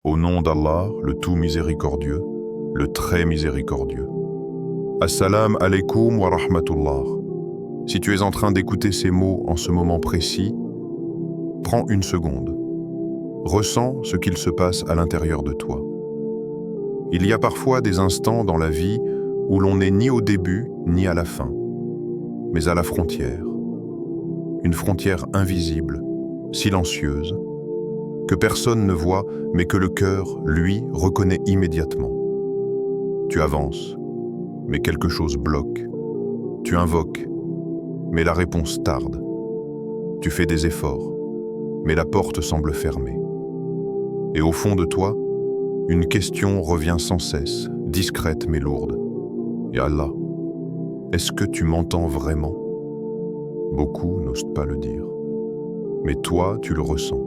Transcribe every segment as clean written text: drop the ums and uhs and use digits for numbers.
Au nom d'Allah, le tout miséricordieux, le très miséricordieux. Assalamu alaikum wa rahmatullah. Si tu es en train d'écouter ces mots en ce moment précis, prends une seconde. Ressens ce qu'il se passe à l'intérieur de toi. Il y a parfois des instants dans la vie où l'on n'est ni au début ni à la fin, mais à la frontière. Une frontière invisible, silencieuse, que personne ne voit, mais que le cœur, lui, reconnaît immédiatement. Tu avances, mais quelque chose bloque. Tu invoques, mais la réponse tarde. Tu fais des efforts, mais la porte semble fermée. Et au fond de toi, une question revient sans cesse, discrète mais lourde. Ya Allah, est-ce que tu m'entends vraiment? Beaucoup n'osent pas le dire. Mais toi, tu le ressens.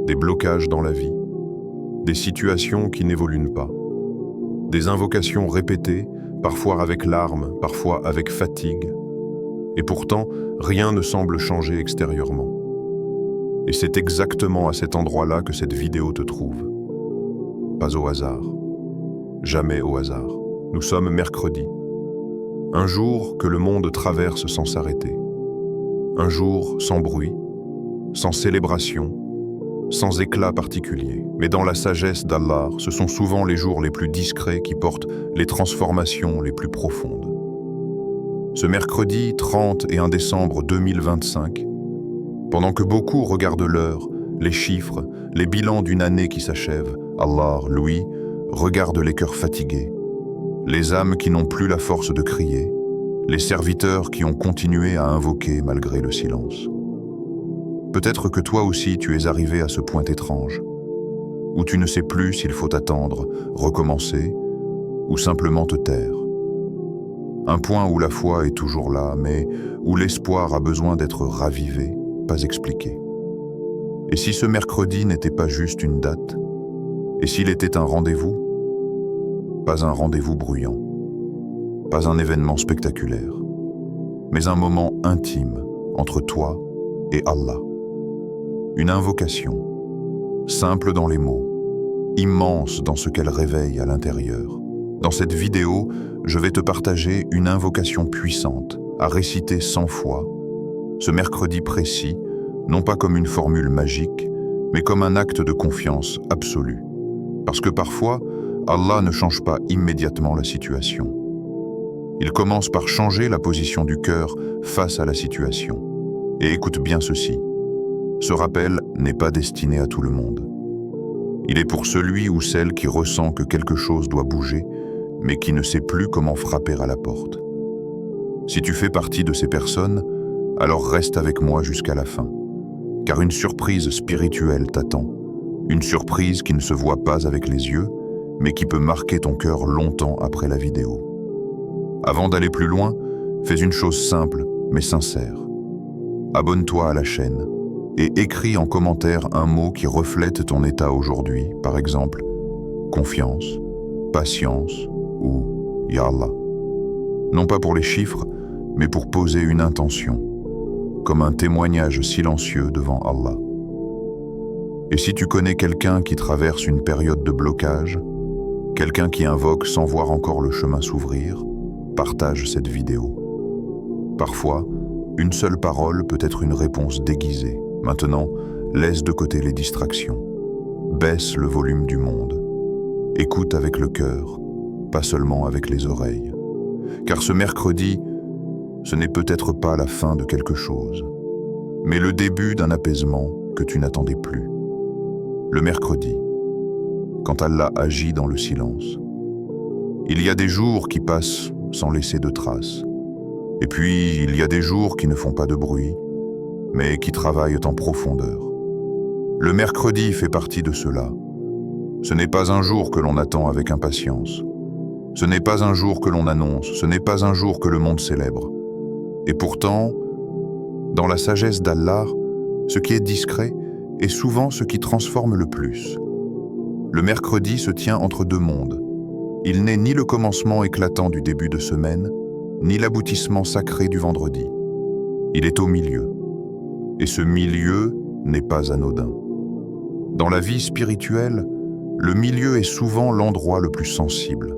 Des blocages dans la vie, des situations qui n'évoluent pas, des invocations répétées, parfois avec larmes, parfois avec fatigue, et pourtant, rien ne semble changer extérieurement. Et c'est exactement à cet endroit-là que cette vidéo te trouve. Pas au hasard, jamais au hasard. Nous sommes mercredi, un jour que le monde traverse sans s'arrêter, un jour sans bruit, sans célébration, sans éclat particulier. Mais dans la sagesse d'Allah, ce sont souvent les jours les plus discrets qui portent les transformations les plus profondes. Ce mercredi 31 décembre 2025, pendant que beaucoup regardent l'heure, les chiffres, les bilans d'une année qui s'achève, Allah, lui, regarde les cœurs fatigués, les âmes qui n'ont plus la force de crier, les serviteurs qui ont continué à invoquer malgré le silence. Peut-être que toi aussi tu es arrivé à ce point étrange, où tu ne sais plus s'il faut attendre, recommencer, ou simplement te taire. Un point où la foi est toujours là, mais où l'espoir a besoin d'être ravivé, pas expliqué. Et si ce mercredi n'était pas juste une date, et s'il était un rendez-vous? Pas un rendez-vous bruyant, pas un événement spectaculaire, mais un moment intime entre toi et Allah. Une invocation, simple dans les mots, immense dans ce qu'elle réveille à l'intérieur. Dans cette vidéo, je vais te partager une invocation puissante, à réciter 100 fois, ce mercredi précis, non pas comme une formule magique, mais comme un acte de confiance absolue. Parce que parfois, Allah ne change pas immédiatement la situation. Il commence par changer la position du cœur face à la situation. Et écoute bien ceci. Ce rappel n'est pas destiné à tout le monde. Il est pour celui ou celle qui ressent que quelque chose doit bouger, mais qui ne sait plus comment frapper à la porte. Si tu fais partie de ces personnes, alors reste avec moi jusqu'à la fin, car une surprise spirituelle t'attend, une surprise qui ne se voit pas avec les yeux, mais qui peut marquer ton cœur longtemps après la vidéo. Avant d'aller plus loin, fais une chose simple, mais sincère. Abonne-toi à la chaîne, et écris en commentaire un mot qui reflète ton état aujourd'hui, par exemple, confiance, patience ou Ya Allah. Non pas pour les chiffres, mais pour poser une intention, comme un témoignage silencieux devant Allah. Et si tu connais quelqu'un qui traverse une période de blocage, quelqu'un qui invoque sans voir encore le chemin s'ouvrir, partage cette vidéo. Parfois, une seule parole peut être une réponse déguisée. Maintenant, laisse de côté les distractions. Baisse le volume du monde. Écoute avec le cœur, pas seulement avec les oreilles. Car ce mercredi, ce n'est peut-être pas la fin de quelque chose, mais le début d'un apaisement que tu n'attendais plus. Le mercredi, quand Allah agit dans le silence. Il y a des jours qui passent sans laisser de traces. Et puis, il y a des jours qui ne font pas de bruit, mais qui travaillent en profondeur. Le mercredi fait partie de cela. Ce n'est pas un jour que l'on attend avec impatience. Ce n'est pas un jour que l'on annonce, ce n'est pas un jour que le monde célèbre. Et pourtant, dans la sagesse d'Allah, ce qui est discret est souvent ce qui transforme le plus. Le mercredi se tient entre deux mondes. Il n'est ni le commencement éclatant du début de semaine, ni l'aboutissement sacré du vendredi. Il est au milieu. Et ce milieu n'est pas anodin. Dans la vie spirituelle, Le milieu est souvent l'endroit le plus sensible.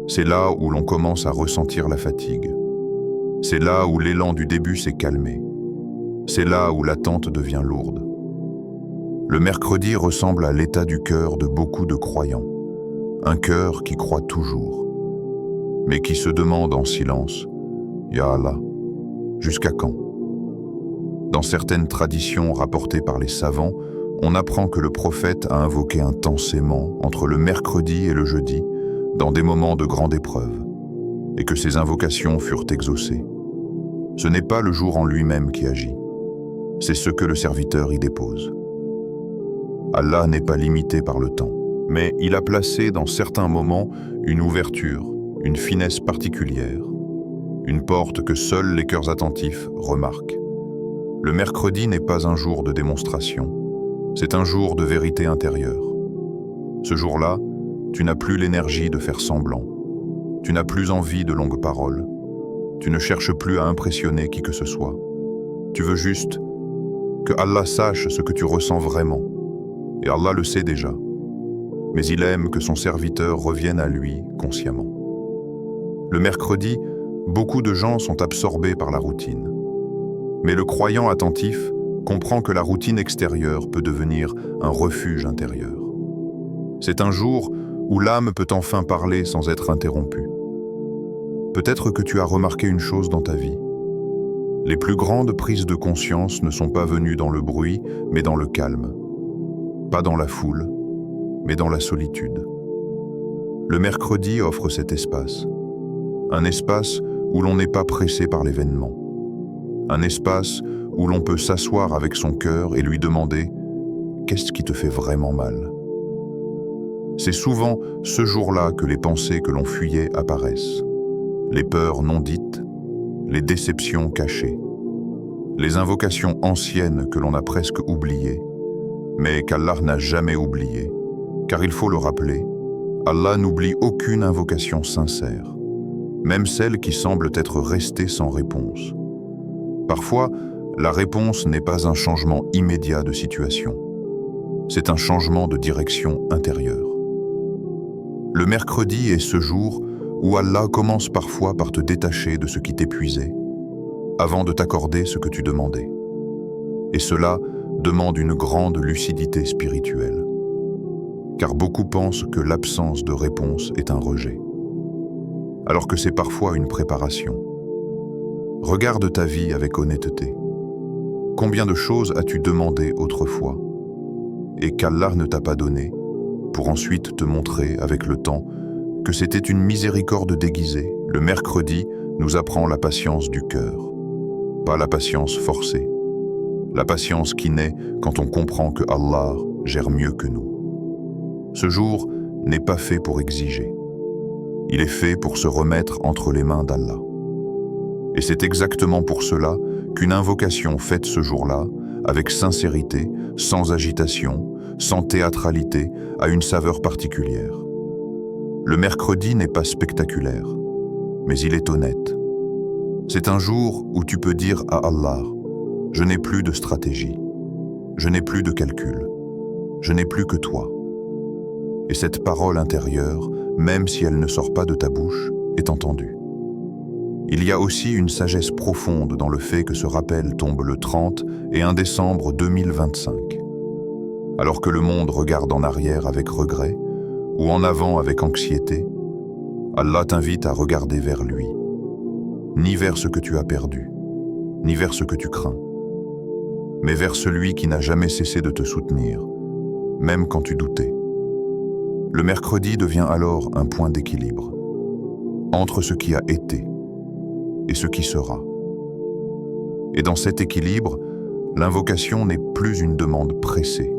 C'est là où l'on commence à ressentir la fatigue. C'est là où l'élan du début s'est calmé. C'est là où l'attente devient lourde. Le mercredi ressemble à l'état du cœur de beaucoup de croyants. Un cœur qui croit toujours, mais qui se demande en silence « Ya Allah, jusqu'à quand ?» Dans certaines traditions rapportées par les savants, on apprend que le prophète a invoqué intensément entre le mercredi et le jeudi, dans des moments de grande épreuve, et que ces invocations furent exaucées. Ce n'est pas le jour en lui-même qui agit, c'est ce que le serviteur y dépose. Allah n'est pas limité par le temps, mais il a placé dans certains moments une ouverture, une finesse particulière, une porte que seuls les cœurs attentifs remarquent. Le mercredi n'est pas un jour de démonstration, c'est un jour de vérité intérieure. Ce jour-là, tu n'as plus l'énergie de faire semblant, tu n'as plus envie de longues paroles, tu ne cherches plus à impressionner qui que ce soit. Tu veux juste que Allah sache ce que tu ressens vraiment, et Allah le sait déjà, mais il aime que son serviteur revienne à lui consciemment. Le mercredi, beaucoup de gens sont absorbés par la routine. Mais le croyant attentif comprend que la routine extérieure peut devenir un refuge intérieur. C'est un jour où l'âme peut enfin parler sans être interrompue. Peut-être que tu as remarqué une chose dans ta vie. Les plus grandes prises de conscience ne sont pas venues dans le bruit, mais dans le calme. Pas dans la foule, mais dans la solitude. Le mercredi offre cet espace. Un espace où l'on n'est pas pressé par l'événement. Un espace où l'on peut s'asseoir avec son cœur et lui demander « Qu'est-ce qui te fait vraiment mal ?» C'est souvent ce jour-là que les pensées que l'on fuyait apparaissent. Les peurs non dites, les déceptions cachées, les invocations anciennes que l'on a presque oubliées, mais qu'Allah n'a jamais oubliées, car il faut le rappeler, Allah n'oublie aucune invocation sincère, même celles qui semblent être restées sans réponse. Parfois, la réponse n'est pas un changement immédiat de situation. C'est un changement de direction intérieure. Le mercredi est ce jour où Allah commence parfois par te détacher de ce qui t'épuisait, avant de t'accorder ce que tu demandais. Et cela demande une grande lucidité spirituelle. Car beaucoup pensent que l'absence de réponse est un rejet, alors que c'est parfois une préparation. Regarde ta vie avec honnêteté. Combien de choses as-tu demandé autrefois et qu'Allah ne t'a pas donné, pour ensuite te montrer avec le temps que c'était une miséricorde déguisée? Le mercredi nous apprend la patience du cœur, pas la patience forcée. La patience qui naît quand on comprend que Allah gère mieux que nous. Ce jour n'est pas fait pour exiger. Il est fait pour se remettre entre les mains d'Allah. Et c'est exactement pour cela qu'une invocation faite ce jour-là, avec sincérité, sans agitation, sans théâtralité, a une saveur particulière. Le mercredi n'est pas spectaculaire, mais il est honnête. C'est un jour où tu peux dire à Allah « Je n'ai plus de stratégie, je n'ai plus de calcul, je n'ai plus que toi ». Et cette parole intérieure, même si elle ne sort pas de ta bouche, est entendue. Il y a aussi une sagesse profonde dans le fait que ce rappel tombe le 30 et 1 décembre 2025. Alors que le monde regarde en arrière avec regret, ou en avant avec anxiété, Allah t'invite à regarder vers lui, ni vers ce que tu as perdu, ni vers ce que tu crains, mais vers celui qui n'a jamais cessé de te soutenir, même quand tu doutais. Le mercredi devient alors un point d'équilibre, entre ce qui a été et ce qui sera. Et dans cet équilibre, l'invocation n'est plus une demande pressée.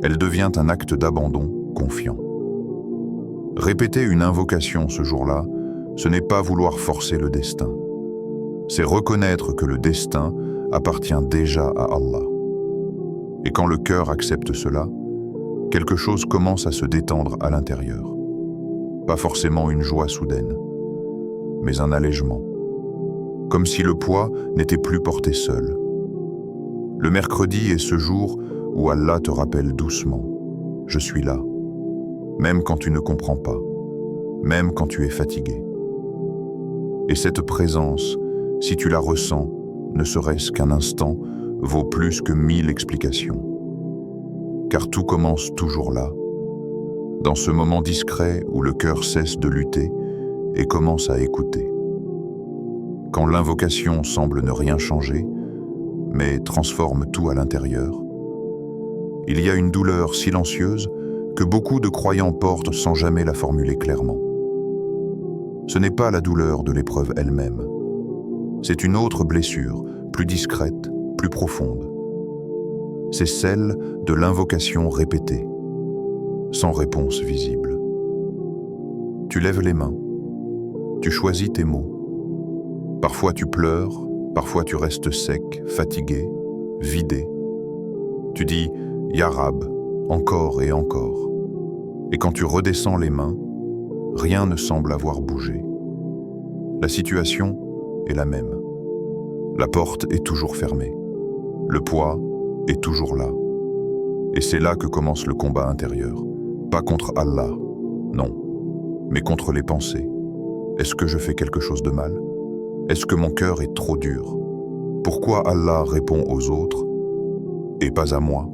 Elle devient un acte d'abandon confiant. Répéter une invocation ce jour-là, ce n'est pas vouloir forcer le destin. C'est reconnaître que le destin appartient déjà à Allah. Et quand le cœur accepte cela, quelque chose commence à se détendre à l'intérieur. Pas forcément une joie soudaine, mais un allègement. Comme si le poids n'était plus porté seul. Le mercredi est ce jour où Allah te rappelle doucement. je suis là, même quand tu ne comprends pas, même quand tu es fatigué. Et cette présence, si tu la ressens, ne serait-ce qu'un instant, vaut plus que 1000 explications. Car tout commence toujours là, dans ce moment discret où le cœur cesse de lutter et commence à écouter. Quand l'invocation semble ne rien changer, mais transforme tout à l'intérieur, il y a une douleur silencieuse que beaucoup de croyants portent sans jamais la formuler clairement. Ce n'est pas la douleur de l'épreuve elle-même. C'est une autre blessure, plus discrète, plus profonde. C'est celle de l'invocation répétée, sans réponse visible. Tu lèves les mains, tu choisis tes mots. Parfois tu pleures, parfois tu restes sec, fatigué, vidé. Tu dis « Ya Rab » encore et encore. Et quand tu redescends les mains, rien ne semble avoir bougé. La situation est la même. La porte est toujours fermée. Le poids est toujours là. Et c'est là que commence le combat intérieur. Pas contre Allah, non, mais contre les pensées. Est-ce que je fais quelque chose de mal? Est-ce que mon cœur est trop dur? Pourquoi Allah répond aux autres et pas à moi?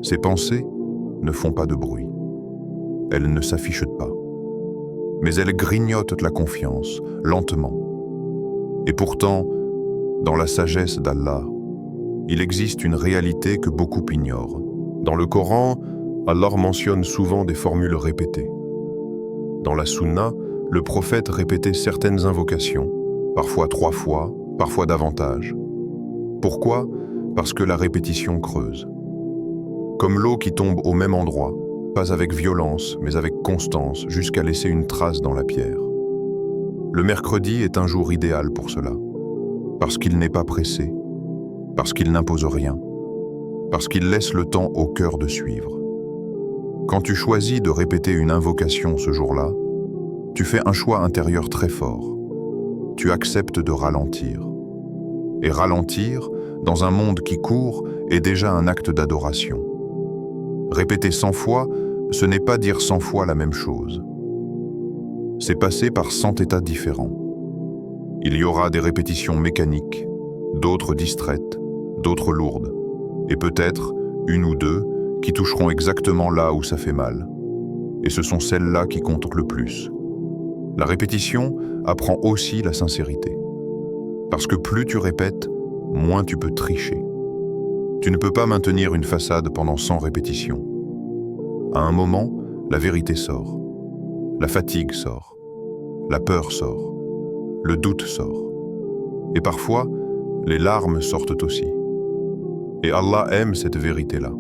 Ces pensées ne font pas de bruit. Elles ne s'affichent pas. Mais elles grignotent la confiance, lentement. Et pourtant, dans la sagesse d'Allah, il existe une réalité que beaucoup ignorent. Dans le Coran, Allah mentionne souvent des formules répétées. Dans la Sunna, le prophète répétait certaines invocations, parfois 3 fois, parfois davantage. Pourquoi? Parce que la répétition creuse. Comme l'eau qui tombe au même endroit, pas avec violence, mais avec constance, jusqu'à laisser une trace dans la pierre. Le mercredi est un jour idéal pour cela, parce qu'il n'est pas pressé, parce qu'il n'impose rien, parce qu'il laisse le temps au cœur de suivre. Quand tu choisis de répéter une invocation ce jour-là, tu fais un choix intérieur très fort. Tu acceptes de ralentir. Et ralentir, dans un monde qui court, est déjà un acte d'adoration. Répéter 100 fois, ce n'est pas dire 100 fois la même chose. C'est passer par 100 états différents. Il y aura des répétitions mécaniques, d'autres distraites, d'autres lourdes, et peut-être une ou deux qui toucheront exactement là où ça fait mal. Et ce sont celles-là qui comptent le plus. La répétition apprend aussi la sincérité. Parce que plus tu répètes, moins tu peux tricher. Tu ne peux pas maintenir une façade pendant 100 répétitions. À un moment, la vérité sort. La fatigue sort. La peur sort. Le doute sort. Et parfois, les larmes sortent aussi. Et Allah aime cette vérité-là.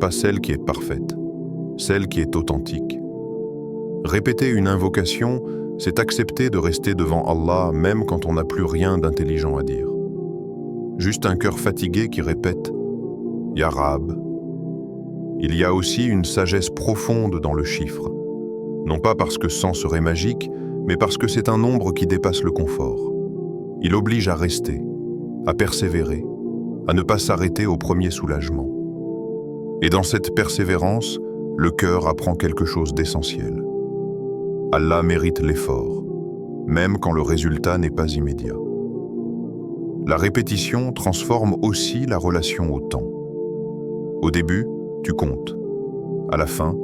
Pas celle qui est parfaite, celle qui est authentique. Répéter une invocation, c'est accepter de rester devant Allah même quand on n'a plus rien d'intelligent à dire. Juste un cœur fatigué qui répète « Ya Rab ». Il y a aussi une sagesse profonde dans le chiffre. Non pas parce que 100 serait magique, mais parce que c'est un nombre qui dépasse le confort. Il oblige à rester, à persévérer, à ne pas s'arrêter au premier soulagement. Et dans cette persévérance, le cœur apprend quelque chose d'essentiel. Allah mérite l'effort, même quand le résultat n'est pas immédiat. La répétition transforme aussi la relation au temps. Au début, tu comptes. À la fin,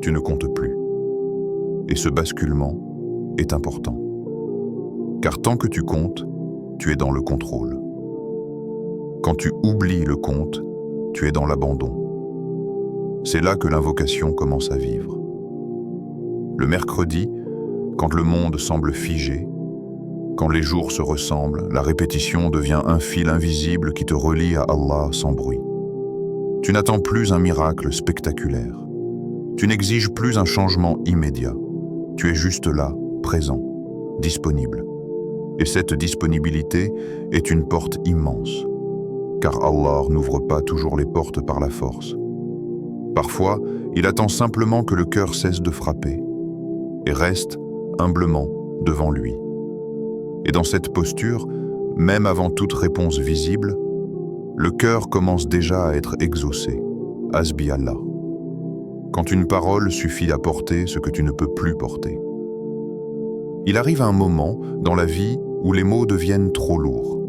tu ne comptes plus. Et ce basculement est important. Car tant que tu comptes, tu es dans le contrôle. Quand tu oublies le compte, tu es dans l'abandon. C'est là que l'invocation commence à vivre. Le mercredi, quand le monde semble figé, quand les jours se ressemblent, la répétition devient un fil invisible qui te relie à Allah sans bruit. Tu n'attends plus un miracle spectaculaire. Tu n'exiges plus un changement immédiat. Tu es juste là, présent, disponible. Et cette disponibilité est une porte immense, car Allah n'ouvre pas toujours les portes par la force. Parfois, il attend simplement que le cœur cesse de frapper et reste humblement devant lui. Et dans cette posture, même avant toute réponse visible, le cœur commence déjà à être exaucé. Hasbi Allah. quand une parole suffit à porter ce que tu ne peux plus porter. Il arrive un moment dans la vie où les mots deviennent trop lourds.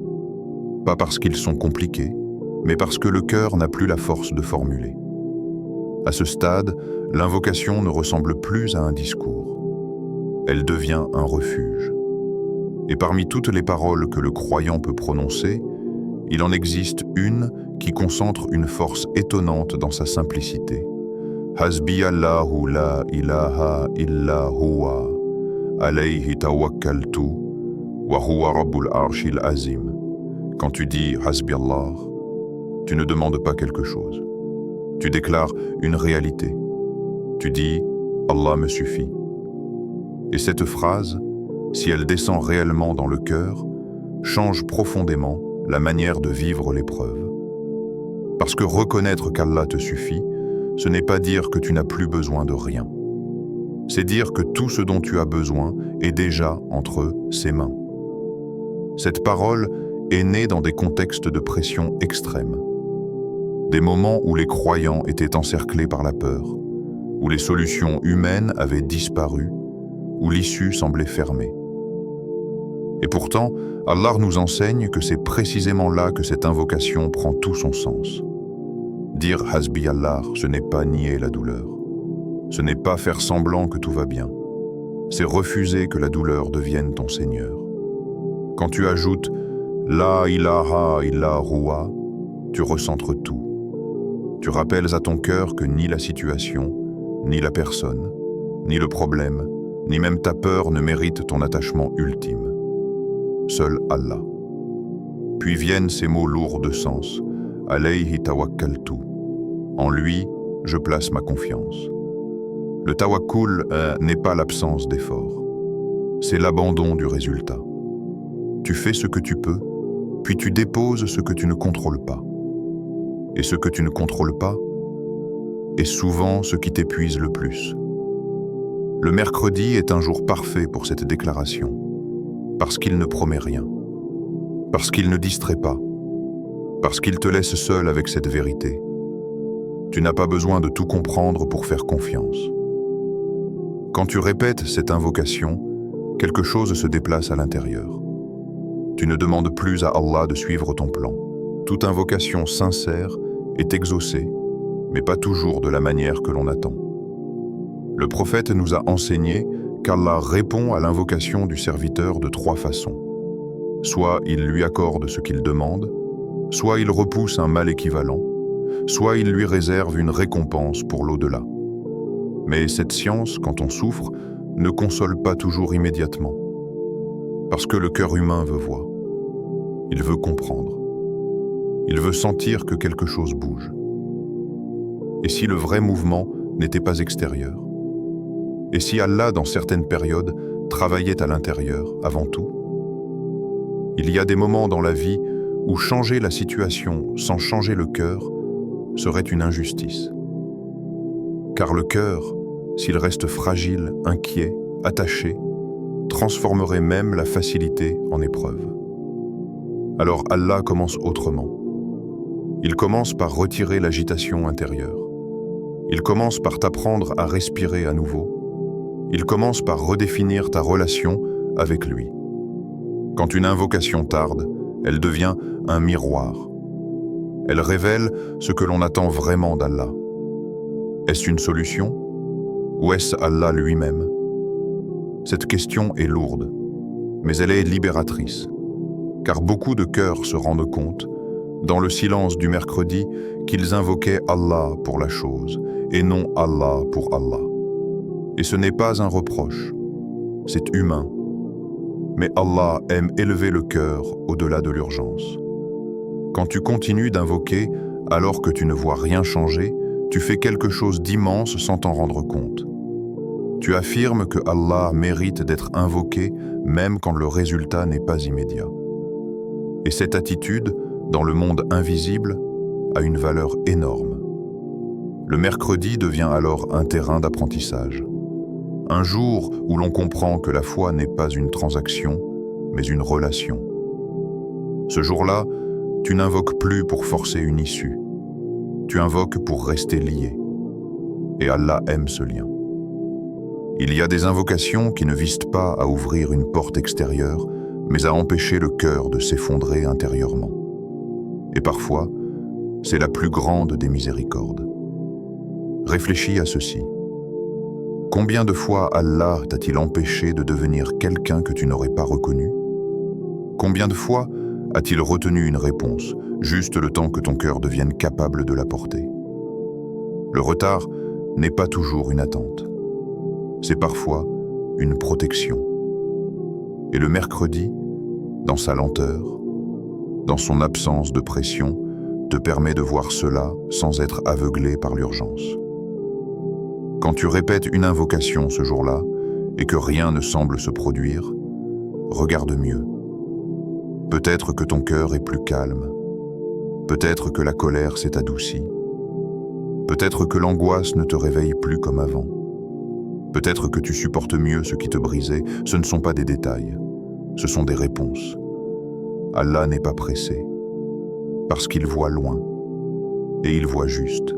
Pas parce qu'ils sont compliqués, mais parce que le cœur n'a plus la force de formuler. À ce stade, l'invocation ne ressemble plus à un discours. Elle devient un refuge. Et parmi toutes les paroles que le croyant peut prononcer, il en existe une qui concentre une force étonnante dans sa simplicité. Hasbi Allahu la ilaha illa huwa, alayhi tawakkaltu, wa huwa rabbul arshil azim. Quand tu dis Hasbi Allah, tu ne demandes pas quelque chose. Tu déclares une réalité. Tu dis Allah me suffit. Et cette phrase, si elle descend réellement dans le cœur, change profondément la manière de vivre l'épreuve. Parce que reconnaître qu'Allah te suffit, ce n'est pas dire que tu n'as plus besoin de rien. C'est dire que tout ce dont tu as besoin est déjà entre ses mains. Cette parole est née dans des contextes de pression extrême. Des moments où les croyants étaient encerclés par la peur, où les solutions humaines avaient disparu, où l'issue semblait fermée. Et pourtant, Allah nous enseigne que c'est précisément là que cette invocation prend tout son sens. Dire Hasbi Allah, ce n'est pas nier la douleur. Ce n'est pas faire semblant que tout va bien. C'est refuser que la douleur devienne ton Seigneur. Quand tu ajoutes La ilaha illa huwa, tu recentres tout. Tu rappelles à ton cœur que ni la situation, ni la personne, ni le problème, ni même ta peur ne méritent ton attachement ultime. Seul Allah. Puis viennent ces mots lourds de sens. Alayhi tawakkaltu. En lui, je place ma confiance. Le tawakkul n'est pas l'absence d'effort. C'est l'abandon du résultat. Tu fais ce que tu peux, puis tu déposes ce que tu ne contrôles pas. Et ce que tu ne contrôles pas est souvent ce qui t'épuise le plus. Le mercredi est un jour parfait pour cette déclaration, parce qu'il ne promet rien, parce qu'il ne distrait pas, parce qu'il te laisse seul avec cette vérité. Tu n'as pas besoin de tout comprendre pour faire confiance. Quand tu répètes cette invocation, quelque chose se déplace à l'intérieur. Tu ne demandes plus à Allah de suivre ton plan. Toute invocation sincère est exaucée, mais pas toujours de la manière que l'on attend. Le prophète nous a enseigné qu'Allah répond à l'invocation du serviteur de 3 façons. Soit il lui accorde ce qu'il demande, soit il repousse un mal équivalent, soit il lui réserve une récompense pour l'au-delà. Mais cette science, quand on souffre, ne console pas toujours immédiatement. Parce que le cœur humain veut voir. Il veut comprendre. Il veut sentir que quelque chose bouge. Et si le vrai mouvement n'était pas extérieur? Et si Allah, dans certaines périodes, travaillait à l'intérieur avant tout? Il y a des moments dans la vie où changer la situation sans changer le cœur serait une injustice. Car le cœur, s'il reste fragile, inquiet, attaché, transformerait même la facilité en épreuve. Alors Allah commence autrement. Il commence par retirer l'agitation intérieure. Il commence par t'apprendre à respirer à nouveau. Il commence par redéfinir ta relation avec lui. Quand une invocation tarde, elle devient un miroir. Elle révèle ce que l'on attend vraiment d'Allah. Est-ce une solution? Ou est-ce Allah lui-même? Cette question est lourde, mais elle est libératrice. Car beaucoup de cœurs se rendent compte, dans le silence du mercredi, qu'ils invoquaient Allah pour la chose, et non Allah pour Allah. Et ce n'est pas un reproche, c'est humain. Mais Allah aime élever le cœur au-delà de l'urgence. Quand tu continues d'invoquer alors que tu ne vois rien changer, tu fais quelque chose d'immense sans t'en rendre compte. Tu affirmes que Allah mérite d'être invoqué même quand le résultat n'est pas immédiat. Et cette attitude, dans le monde invisible, a une valeur énorme. Le mercredi devient alors un terrain d'apprentissage. Un jour où l'on comprend que la foi n'est pas une transaction, mais une relation. Ce jour-là, tu n'invoques plus pour forcer une issue. Tu invoques pour rester lié. Et Allah aime ce lien. Il y a des invocations qui ne visent pas à ouvrir une porte extérieure, mais à empêcher le cœur de s'effondrer intérieurement. Et parfois, c'est la plus grande des miséricordes. Réfléchis à ceci. Combien de fois Allah t'a-t-il empêché de devenir quelqu'un que tu n'aurais pas reconnu? Combien de fois a-t-il retenu une réponse, juste le temps que ton cœur devienne capable de l'apporter? Le retard n'est pas toujours une attente. C'est parfois une protection. Et le mercredi, dans sa lenteur, dans son absence de pression, te permet de voir cela sans être aveuglé par l'urgence. Quand tu répètes une invocation ce jour-là et que rien ne semble se produire, regarde mieux. Peut-être que ton cœur est plus calme. Peut-être que la colère s'est adoucie. Peut-être que l'angoisse ne te réveille plus comme avant. Peut-être que tu supportes mieux ce qui te brisait. Ce ne sont pas des détails, ce sont des réponses. Allah n'est pas pressé, parce qu'il voit loin, et il voit juste.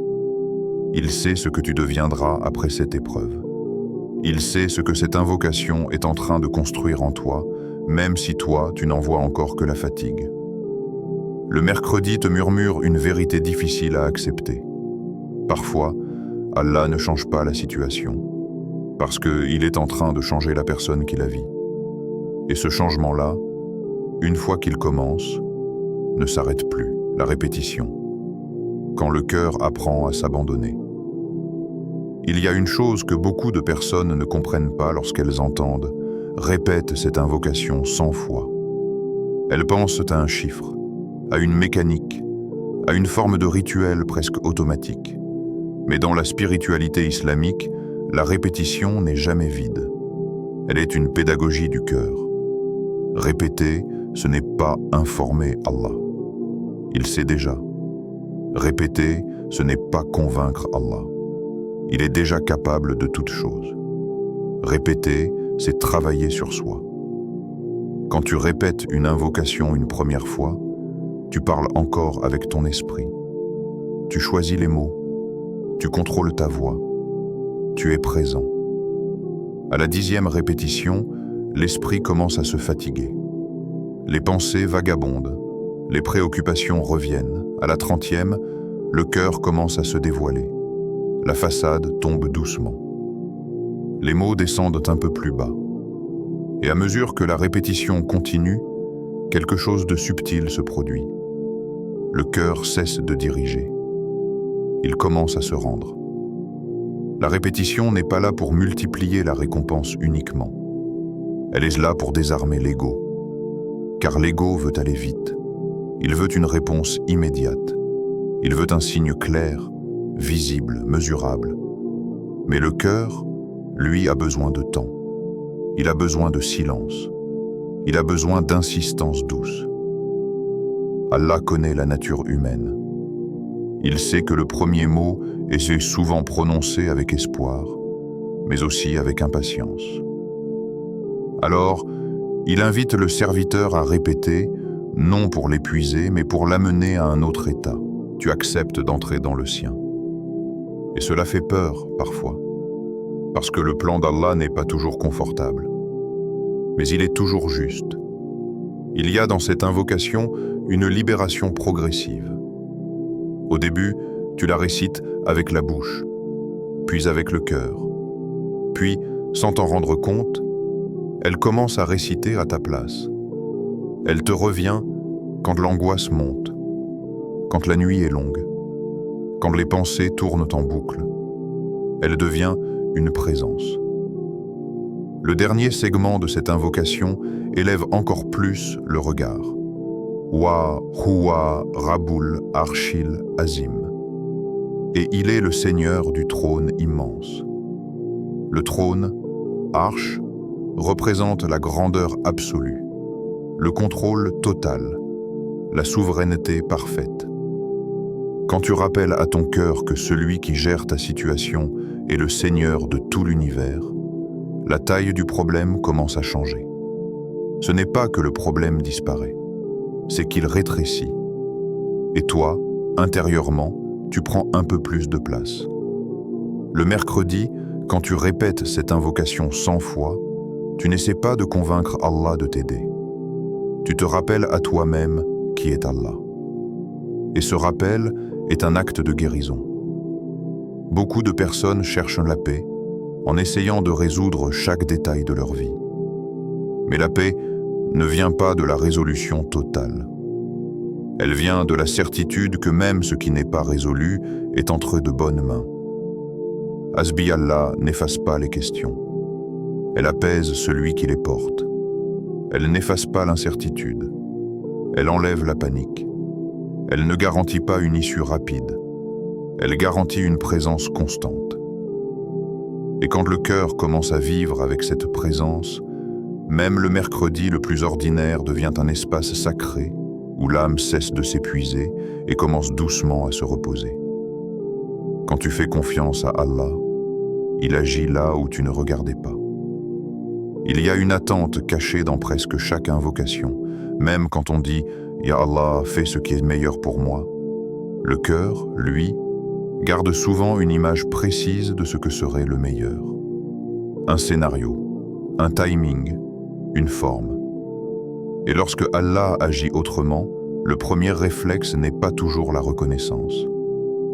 Il sait ce que tu deviendras après cette épreuve. Il sait ce que cette invocation est en train de construire en toi, même si toi, tu n'en vois encore que la fatigue. Le mercredi te murmure une vérité difficile à accepter. Parfois, Allah ne change pas la situation, parce qu'il est en train de changer la personne qui la vit. Et ce changement-là, une fois qu'il commence, ne s'arrête plus, la répétition, quand le cœur apprend à s'abandonner. Il y a une chose que beaucoup de personnes ne comprennent pas lorsqu'elles entendent, répètent cette invocation 100 fois. Elles pensent à un chiffre, à une mécanique, à une forme de rituel presque automatique. Mais dans la spiritualité islamique, la répétition n'est jamais vide. Elle est une pédagogie du cœur. Répéter, ce n'est pas informer Allah. Il sait déjà. Répéter, ce n'est pas convaincre Allah. Il est déjà capable de toutes choses. Répéter, c'est travailler sur soi. Quand tu répètes une invocation une première fois, tu parles encore avec ton esprit. Tu choisis les mots. Tu contrôles ta voix. Tu es présent. À la 10e répétition, l'esprit commence à se fatiguer. Les pensées vagabondent. Les préoccupations reviennent. À la 30e, le cœur commence à se dévoiler. La façade tombe doucement. Les mots descendent un peu plus bas. Et à mesure que la répétition continue, quelque chose de subtil se produit. Le cœur cesse de diriger. Il commence à se rendre. La répétition n'est pas là pour multiplier la récompense uniquement. Elle est là pour désarmer l'ego. Car l'ego veut aller vite. Il veut une réponse immédiate. Il veut un signe clair, visible, mesurable. Mais le cœur, lui, a besoin de temps. Il a besoin de silence. Il a besoin d'insistance douce. Allah connaît la nature humaine. Il sait que le premier mot est souvent prononcé avec espoir, mais aussi avec impatience. Alors, il invite le serviteur à répéter, non pour l'épuiser, mais pour l'amener à un autre état. Tu acceptes d'entrer dans le sien. Et cela fait peur, parfois, parce que le plan d'Allah n'est pas toujours confortable. Mais il est toujours juste. Il y a dans cette invocation une libération progressive. Au début, tu la récites avec la bouche, puis avec le cœur. Puis, sans t'en rendre compte, elle commence à réciter à ta place. Elle te revient quand l'angoisse monte, quand la nuit est longue, quand les pensées tournent en boucle. Elle devient une présence. Le dernier segment de cette invocation élève encore plus le regard. Wa, Huwa, Raboul, Arshil, Azim. Et il est le Seigneur du trône immense. Le trône, Arsh, représente la grandeur absolue, le contrôle total, la souveraineté parfaite. Quand tu rappelles à ton cœur que celui qui gère ta situation est le Seigneur de tout l'univers, la taille du problème commence à changer. Ce n'est pas que le problème disparaît, c'est qu'il rétrécit. Et toi, intérieurement, tu prends un peu plus de place. Le mercredi, quand tu répètes cette invocation 100 fois, tu n'essaies pas de convaincre Allah de t'aider. Tu te rappelles à toi-même qui est Allah. Et ce rappel est un acte de guérison. Beaucoup de personnes cherchent la paix en essayant de résoudre chaque détail de leur vie. Mais la paix ne vient pas de la résolution totale. Elle vient de la certitude que même ce qui n'est pas résolu est entre de bonnes mains. Hasbi Allah n'efface pas les questions. Elle apaise celui qui les porte. Elle n'efface pas l'incertitude. Elle enlève la panique. Elle ne garantit pas une issue rapide. Elle garantit une présence constante. Et quand le cœur commence à vivre avec cette présence, même le mercredi le plus ordinaire devient un espace sacré où l'âme cesse de s'épuiser et commence doucement à se reposer. Quand tu fais confiance à Allah, il agit là où tu ne regardais pas. Il y a une attente cachée dans presque chaque invocation, même quand on dit « Ya Allah, fais ce qui est meilleur pour moi ». Le cœur, lui, garde souvent une image précise de ce que serait le meilleur. Un scénario, un timing, une forme. Et lorsque Allah agit autrement, le premier réflexe n'est pas toujours la reconnaissance.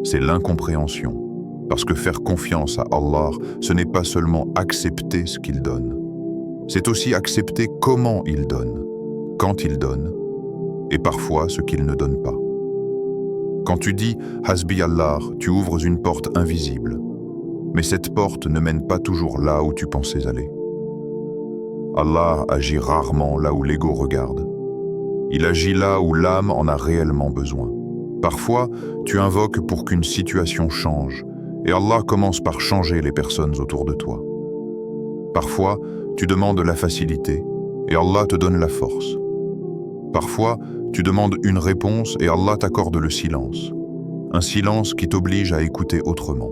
C'est l'incompréhension. Parce que faire confiance à Allah, ce n'est pas seulement accepter ce qu'il donne. C'est aussi accepter comment il donne, quand il donne, et parfois ce qu'il ne donne pas. Quand tu dis « Hasbi Allah », tu ouvres une porte invisible. Mais cette porte ne mène pas toujours là où tu pensais aller. Allah agit rarement là où l'ego regarde. Il agit là où l'âme en a réellement besoin. Parfois, tu invoques pour qu'une situation change, et Allah commence par changer les personnes autour de toi. Parfois, tu demandes la facilité, et Allah te donne la force. Parfois, tu demandes une réponse et Allah t'accorde le silence. Un silence qui t'oblige à écouter autrement.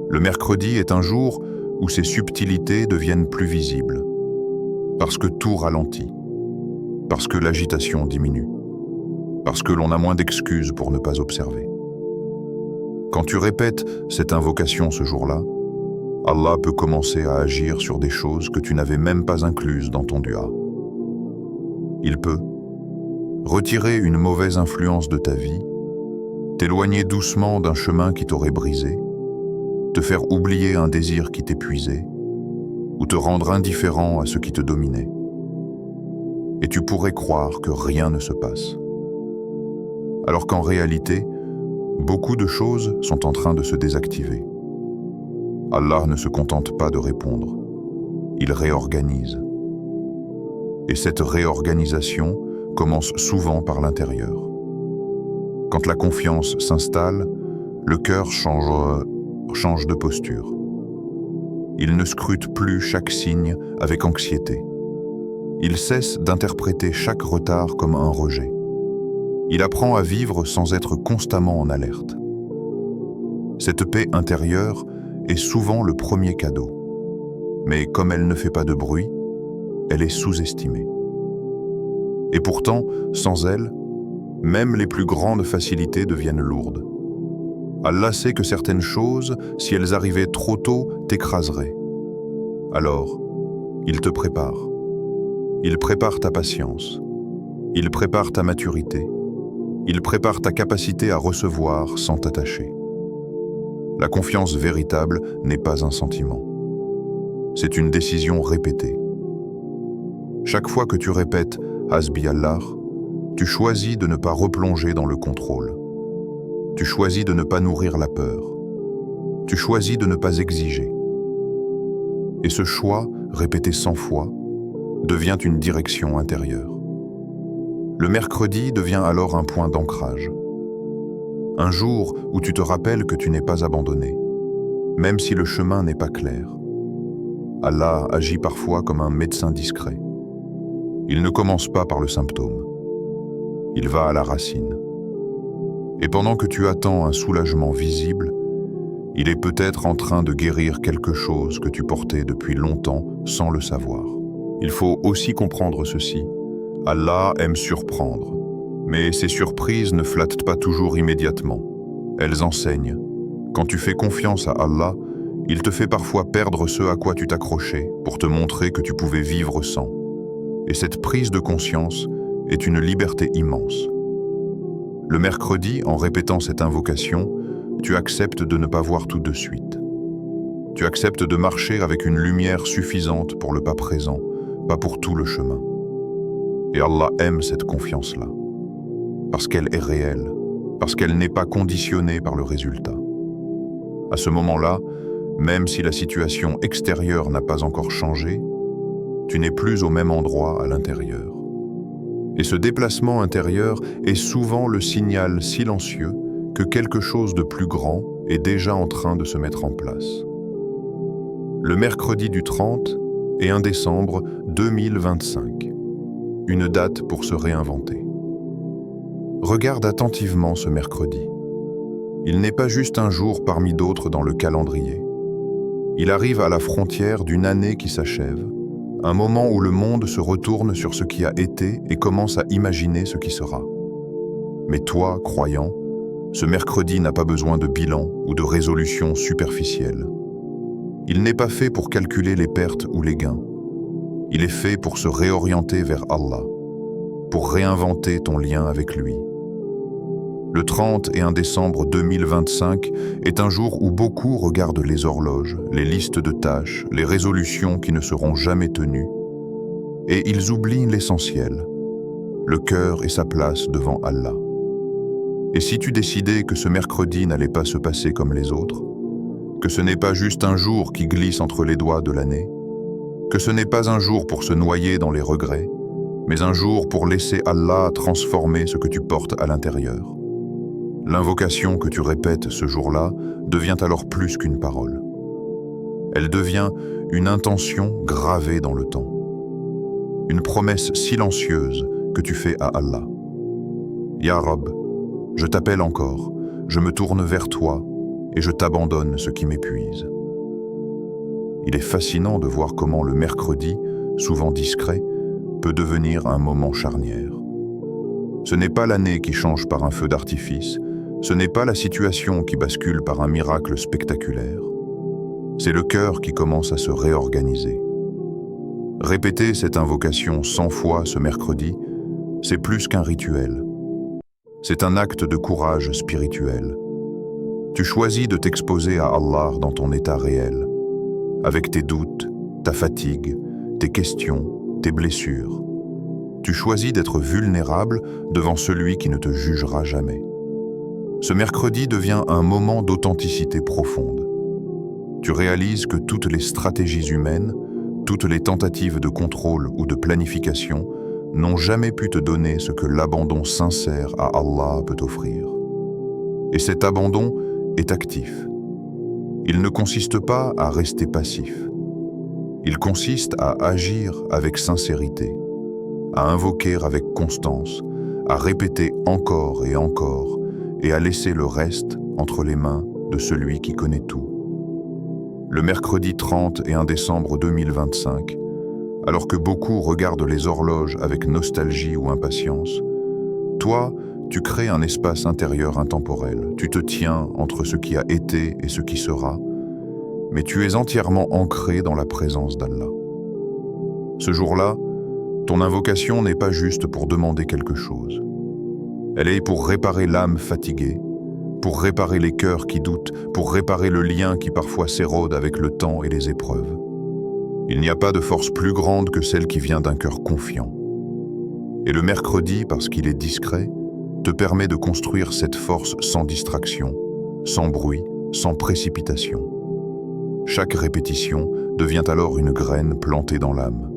Le mercredi est un jour où ces subtilités deviennent plus visibles. Parce que tout ralentit. Parce que l'agitation diminue. Parce que l'on a moins d'excuses pour ne pas observer. Quand tu répètes cette invocation ce jour-là, Allah peut commencer à agir sur des choses que tu n'avais même pas incluses dans ton dua. Il peut retirer une mauvaise influence de ta vie, t'éloigner doucement d'un chemin qui t'aurait brisé, te faire oublier un désir qui t'épuisait, ou te rendre indifférent à ce qui te dominait. Et tu pourrais croire que rien ne se passe. Alors qu'en réalité, beaucoup de choses sont en train de se désactiver. Allah ne se contente pas de répondre, il réorganise. Et cette réorganisation commence souvent par l'intérieur. Quand la confiance s'installe, le cœur change de posture. Il ne scrute plus chaque signe avec anxiété. Il cesse d'interpréter chaque retard comme un rejet. Il apprend à vivre sans être constamment en alerte. Cette paix intérieure est souvent le premier cadeau. Mais comme elle ne fait pas de bruit, elle est sous-estimée. Et pourtant, sans elle, même les plus grandes facilités deviennent lourdes. Allah sait que certaines choses, si elles arrivaient trop tôt, t'écraseraient. Alors, il te prépare. Il prépare ta patience. Il prépare ta maturité. Il prépare ta capacité à recevoir sans t'attacher. La confiance véritable n'est pas un sentiment. C'est une décision répétée. Chaque fois que tu répètes « Hasbi Allah », tu choisis de ne pas replonger dans le contrôle. Tu choisis de ne pas nourrir la peur. Tu choisis de ne pas exiger. Et ce choix, répété 100 fois, devient une direction intérieure. Le mercredi devient alors un point d'ancrage. Un jour où tu te rappelles que tu n'es pas abandonné, même si le chemin n'est pas clair. Allah agit parfois comme un médecin discret. Il ne commence pas par le symptôme. Il va à la racine. Et pendant que tu attends un soulagement visible, il est peut-être en train de guérir quelque chose que tu portais depuis longtemps sans le savoir. Il faut aussi comprendre ceci. Allah aime surprendre, mais ces surprises ne flattent pas toujours immédiatement. Elles enseignent, Quand tu fais confiance à Allah, il te fait parfois perdre ce à quoi tu t'accrochais pour te montrer que tu pouvais vivre sans. Et cette prise de conscience est une liberté immense. Le mercredi, en répétant cette invocation, tu acceptes de ne pas voir tout de suite. Tu acceptes de marcher avec une lumière suffisante pour le pas présent, pas pour tout le chemin. Et Allah aime cette confiance-là, parce qu'elle est réelle, parce qu'elle n'est pas conditionnée par le résultat. À ce moment-là, même si la situation extérieure n'a pas encore changé, tu n'es plus au même endroit à l'intérieur. Et ce déplacement intérieur est souvent le signal silencieux que quelque chose de plus grand est déjà en train de se mettre en place. Le mercredi du 30 et 1 décembre 2025. Une date pour se réinventer. Regarde attentivement ce mercredi. Il n'est pas juste un jour parmi d'autres dans le calendrier. Il arrive à la frontière d'une année qui s'achève, un moment où le monde se retourne sur ce qui a été et commence à imaginer ce qui sera. Mais toi, croyant, ce mercredi n'a pas besoin de bilan ou de résolution superficielle. Il n'est pas fait pour calculer les pertes ou les gains. Il est fait pour se réorienter vers Allah, pour réinventer ton lien avec lui. Le 30 et 1 décembre 2025 est un jour où beaucoup regardent les horloges, les listes de tâches, les résolutions qui ne seront jamais tenues, et ils oublient l'essentiel, le cœur et sa place devant Allah. Et si tu décidais que ce mercredi n'allait pas se passer comme les autres, que ce n'est pas juste un jour qui glisse entre les doigts de l'année, que ce n'est pas un jour pour se noyer dans les regrets, mais un jour pour laisser Allah transformer ce que tu portes à l'intérieur. L'invocation que tu répètes ce jour-là devient alors plus qu'une parole. Elle devient une intention gravée dans le temps. Une promesse silencieuse que tu fais à Allah. Ya Rab, je t'appelle encore, je me tourne vers toi et je t'abandonne ce qui m'épuise. Il est fascinant de voir comment le mercredi, souvent discret, peut devenir un moment charnière. Ce n'est pas l'année qui change par un feu d'artifice, ce n'est pas la situation qui bascule par un miracle spectaculaire. C'est le cœur qui commence à se réorganiser. Répéter cette invocation 100 fois ce mercredi, c'est plus qu'un rituel. C'est un acte de courage spirituel. Tu choisis de t'exposer à Allah dans ton état réel, avec tes doutes, ta fatigue, tes questions, tes blessures. Tu choisis d'être vulnérable devant celui qui ne te jugera jamais. Ce mercredi devient un moment d'authenticité profonde. Tu réalises que toutes les stratégies humaines, toutes les tentatives de contrôle ou de planification n'ont jamais pu te donner ce que l'abandon sincère à Allah peut offrir. Et cet abandon est actif. Il ne consiste pas à rester passif. Il consiste à agir avec sincérité, à invoquer avec constance, à répéter encore et à laisser le reste entre les mains de celui qui connaît tout. Le mercredi 30 et 1 décembre 2025, alors que beaucoup regardent les horloges avec nostalgie ou impatience, toi, tu crées un espace intérieur intemporel. Tu te tiens entre ce qui a été et ce qui sera, mais tu es entièrement ancré dans la présence d'Allah. Ce jour-là, ton invocation n'est pas juste pour demander quelque chose. Elle est pour réparer l'âme fatiguée, pour réparer les cœurs qui doutent, pour réparer le lien qui parfois s'érode avec le temps et les épreuves. Il n'y a pas de force plus grande que celle qui vient d'un cœur confiant. Et le mercredi, parce qu'il est discret, te permet de construire cette force sans distraction, sans bruit, sans précipitation. Chaque répétition devient alors une graine plantée dans l'âme.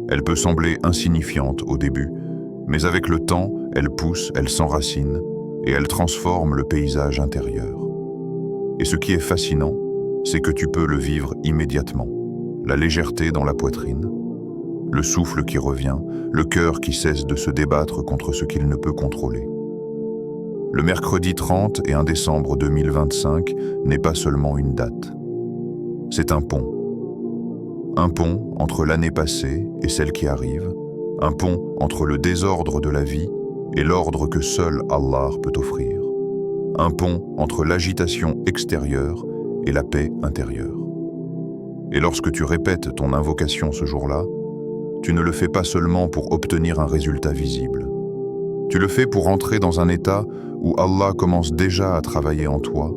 Elle peut sembler insignifiante au début, mais avec le temps, elle pousse, elle s'enracine, et elle transforme le paysage intérieur. Et ce qui est fascinant, c'est que tu peux le vivre immédiatement. La légèreté dans la poitrine, le souffle qui revient, le cœur qui cesse de se débattre contre ce qu'il ne peut contrôler. Le mercredi 30 et 1 décembre 2025 n'est pas seulement une date. C'est un pont. Un pont entre l'année passée et celle qui arrive, un pont entre le désordre de la vie et l'ordre que seul Allah peut offrir. un pont entre l'agitation extérieure et la paix intérieure. Et lorsque tu répètes ton invocation ce jour-là, tu ne le fais pas seulement pour obtenir un résultat visible. Tu le fais pour entrer dans un état où Allah commence déjà à travailler en toi,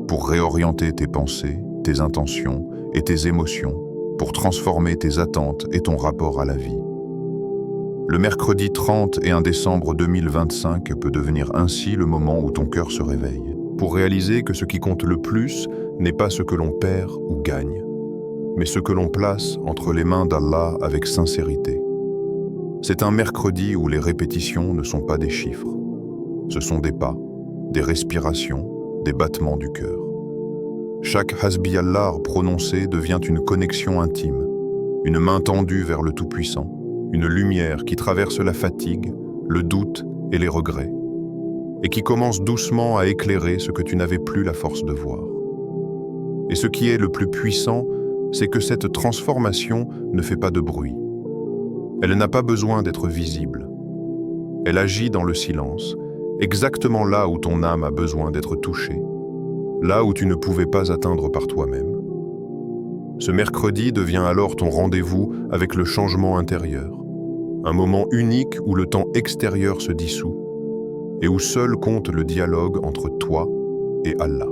pour réorienter tes pensées, tes intentions et tes émotions, pour transformer tes attentes et ton rapport à la vie. Le mercredi 31 décembre 2025 peut devenir ainsi le moment où ton cœur se réveille, pour réaliser que ce qui compte le plus n'est pas ce que l'on perd ou gagne, mais ce que l'on place entre les mains d'Allah avec sincérité. C'est un mercredi où les répétitions ne sont pas des chiffres. Ce sont des pas, des respirations, des battements du cœur. Chaque Hasbi Allah prononcé devient une connexion intime, une main tendue vers le Tout-Puissant, une lumière qui traverse la fatigue, le doute et les regrets, et qui commence doucement à éclairer ce que tu n'avais plus la force de voir. Et ce qui est le plus puissant, c'est que cette transformation ne fait pas de bruit. Elle n'a pas besoin d'être visible. Elle agit dans le silence, exactement là où ton âme a besoin d'être touchée, là où tu ne pouvais pas atteindre par toi-même. Ce mercredi devient alors ton rendez-vous avec le changement intérieur, un moment unique où le temps extérieur se dissout et où seul compte le dialogue entre toi et Allah.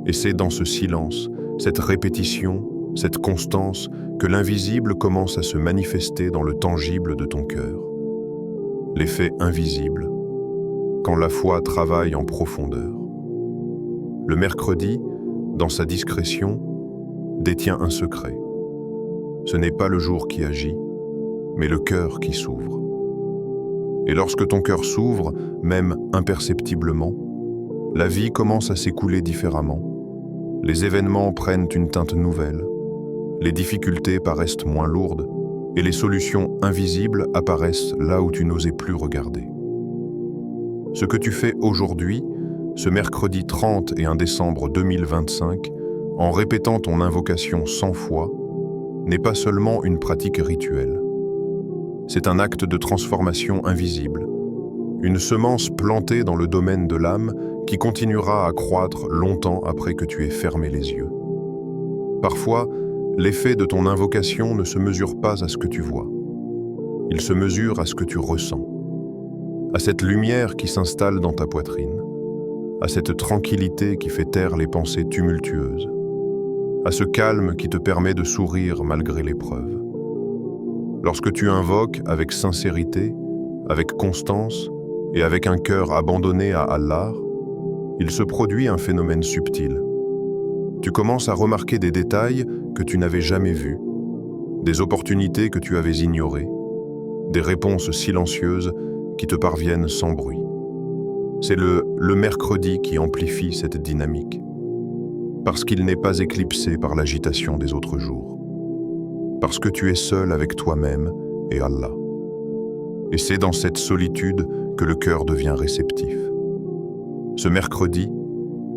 Et c'est dans ce silence, cette répétition, cette constance, que l'invisible commence à se manifester dans le tangible de ton cœur. L'effet invisible, quand la foi travaille en profondeur. Le mercredi, dans sa discrétion, détient un secret. Ce n'est pas le jour qui agit, mais le cœur qui s'ouvre. Et lorsque ton cœur s'ouvre, même imperceptiblement, la vie commence à s'écouler différemment. Les événements prennent une teinte nouvelle, les difficultés paraissent moins lourdes et les solutions invisibles apparaissent là où tu n'osais plus regarder. Ce que tu fais aujourd'hui, ce mercredi 31 décembre 2025, en répétant ton invocation 100 fois, n'est pas seulement une pratique rituelle. C'est un acte de transformation invisible, une semence plantée dans le domaine de l'âme qui continuera à croître longtemps après que tu aies fermé les yeux. Parfois, l'effet de ton invocation ne se mesure pas à ce que tu vois. Il se mesure à ce que tu ressens, à cette lumière qui s'installe dans ta poitrine, à cette tranquillité qui fait taire les pensées tumultueuses, à ce calme qui te permet de sourire malgré l'épreuve. Lorsque tu invoques avec sincérité, avec constance et avec un cœur abandonné à Allah, il se produit un phénomène subtil. Tu commences à remarquer des détails que tu n'avais jamais vus, des opportunités que tu avais ignorées, des réponses silencieuses qui te parviennent sans bruit. C'est le mercredi qui amplifie cette dynamique, parce qu'il n'est pas éclipsé par l'agitation des autres jours, parce que tu es seul avec toi-même et Allah. Et c'est dans cette solitude que le cœur devient réceptif. Ce mercredi,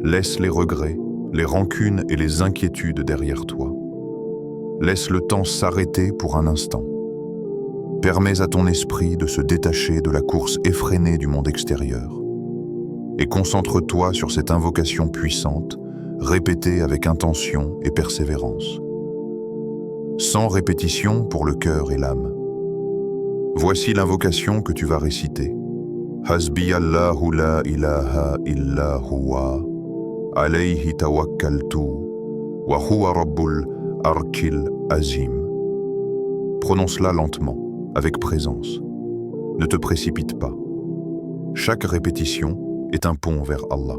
laisse les regrets, les rancunes et les inquiétudes derrière toi. Laisse le temps s'arrêter pour un instant. Permets à ton esprit de se détacher de la course effrénée du monde extérieur. Et concentre-toi sur cette invocation puissante, répétée avec intention et persévérance. Sans répétition pour le cœur et l'âme. Voici l'invocation que tu vas réciter. Hasbi Allahu la ilaha illa huwa, alayhi tawakkaltu, wa huwa rabbul arkil azim. Prononce-la lentement, avec présence. Ne te précipite pas. Chaque répétition est un pont vers Allah.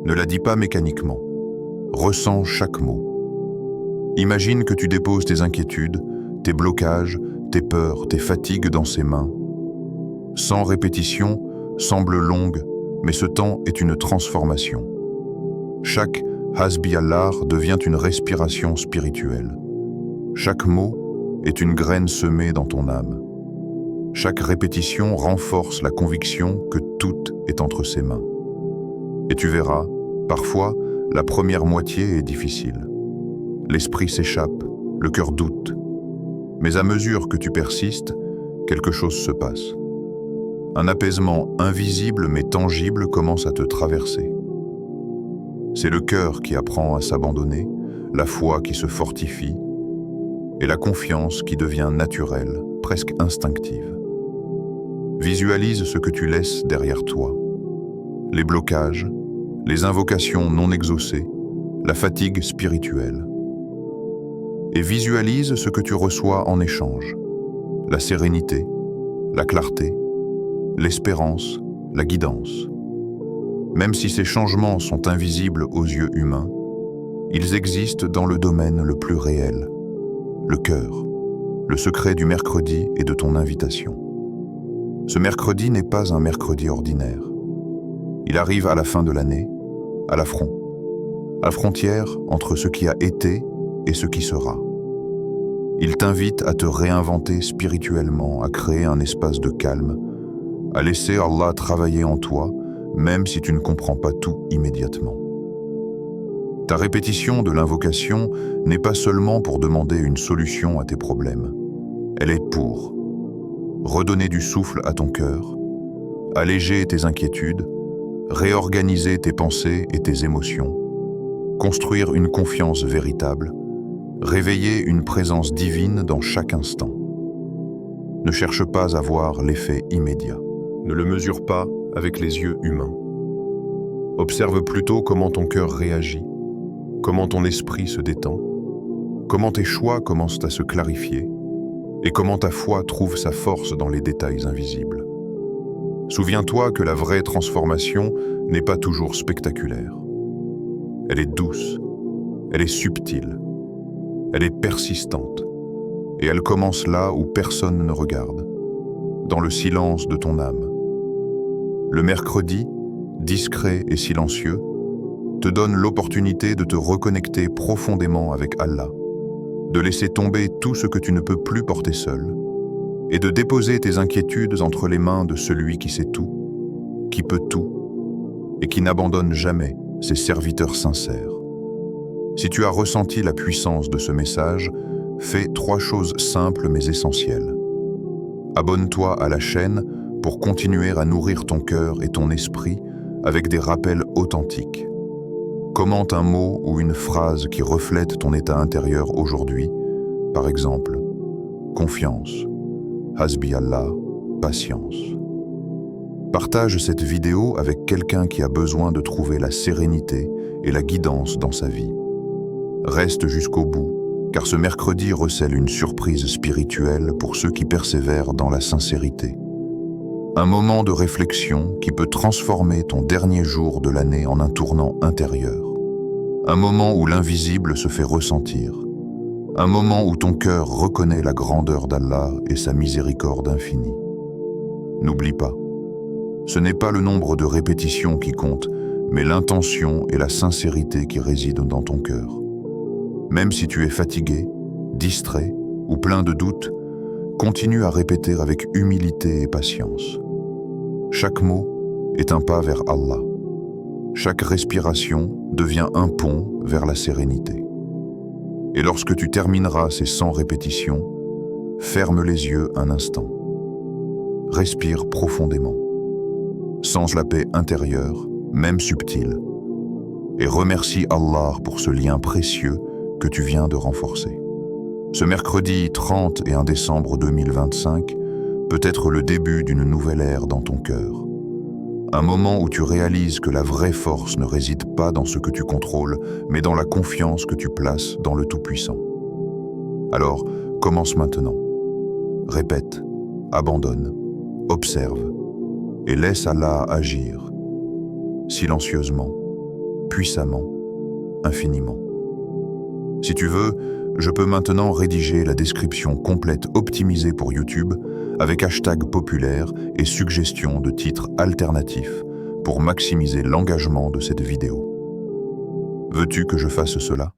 Ne la dis pas mécaniquement. Ressens chaque mot. Imagine que tu déposes tes inquiétudes, tes blocages, tes peurs, tes fatigues dans ses mains. Sans répétition, semble longue, mais ce temps est une transformation. Chaque Hasbi Allah devient une respiration spirituelle. Chaque mot est une graine semée dans ton âme. Chaque répétition renforce la conviction que tout est entre ses mains. Et tu verras, parfois, la première moitié est difficile. L'esprit s'échappe, le cœur doute. Mais à mesure que tu persistes, quelque chose se passe. Un apaisement invisible mais tangible commence à te traverser. C'est le cœur qui apprend à s'abandonner, la foi qui se fortifie et la confiance qui devient naturelle, presque instinctive. Visualise ce que tu laisses derrière toi. Les blocages, les invocations non exaucées, la fatigue spirituelle. Et visualise ce que tu reçois en échange. La sérénité, la clarté, l'espérance, la guidance. Même si ces changements sont invisibles aux yeux humains, ils existent dans le domaine le plus réel, le cœur, le secret du mercredi et de ton invitation. Ce mercredi n'est pas un mercredi ordinaire. Il arrive à la fin de l'année, à la frontière entre ce qui a été et ce qui sera. Il t'invite à te réinventer spirituellement, à créer un espace de calme, à laisser Allah travailler en toi, même si tu ne comprends pas tout immédiatement. Ta répétition de l'invocation n'est pas seulement pour demander une solution à tes problèmes. Elle est pour redonner du souffle à ton cœur, alléger tes inquiétudes, réorganiser tes pensées et tes émotions, construire une confiance véritable, réveiller une présence divine dans chaque instant. Ne cherche pas à voir l'effet immédiat. Ne le mesure pas avec les yeux humains. Observe plutôt comment ton cœur réagit, comment ton esprit se détend, comment tes choix commencent à se clarifier et comment ta foi trouve sa force dans les détails invisibles. Souviens-toi que la vraie transformation n'est pas toujours spectaculaire. Elle est douce, elle est subtile, elle est persistante et elle commence là où personne ne regarde, dans le silence de ton âme. Le mercredi, discret et silencieux, te donne l'opportunité de te reconnecter profondément avec Allah, de laisser tomber tout ce que tu ne peux plus porter seul, et de déposer tes inquiétudes entre les mains de celui qui sait tout, qui peut tout, et qui n'abandonne jamais ses serviteurs sincères. Si tu as ressenti la puissance de ce message, fais 3 choses simples mais essentielles. Abonne-toi à la chaîne pour continuer à nourrir ton cœur et ton esprit avec des rappels authentiques. Commente un mot ou une phrase qui reflète ton état intérieur aujourd'hui, par exemple, confiance, Hasbi Allah, patience. Partage cette vidéo avec quelqu'un qui a besoin de trouver la sérénité et la guidance dans sa vie. Reste jusqu'au bout, car ce mercredi recèle une surprise spirituelle pour ceux qui persévèrent dans la sincérité. Un moment de réflexion qui peut transformer ton dernier jour de l'année en un tournant intérieur. Un moment où l'invisible se fait ressentir. Un moment où ton cœur reconnaît la grandeur d'Allah et sa miséricorde infinie. N'oublie pas, ce n'est pas le nombre de répétitions qui compte, mais l'intention et la sincérité qui résident dans ton cœur. Même si tu es fatigué, distrait ou plein de doutes, continue à répéter avec humilité et patience. Chaque mot est un pas vers Allah. Chaque respiration devient un pont vers la sérénité. Et lorsque tu termineras ces 100 répétitions, ferme les yeux un instant. Respire profondément. Sens la paix intérieure, même subtile, et remercie Allah pour ce lien précieux que tu viens de renforcer. Ce mercredi 31 décembre 2025 peut être le début d'une nouvelle ère dans ton cœur. Un moment où tu réalises que la vraie force ne réside pas dans ce que tu contrôles, mais dans la confiance que tu places dans le Tout-Puissant. Alors, commence maintenant. Répète, abandonne, observe, et laisse Allah agir, silencieusement, puissamment, infiniment. Si tu veux, je peux maintenant rédiger la description complète optimisée pour YouTube avec hashtag populaire et suggestions de titres alternatifs pour maximiser l'engagement de cette vidéo. Veux-tu que je fasse cela ?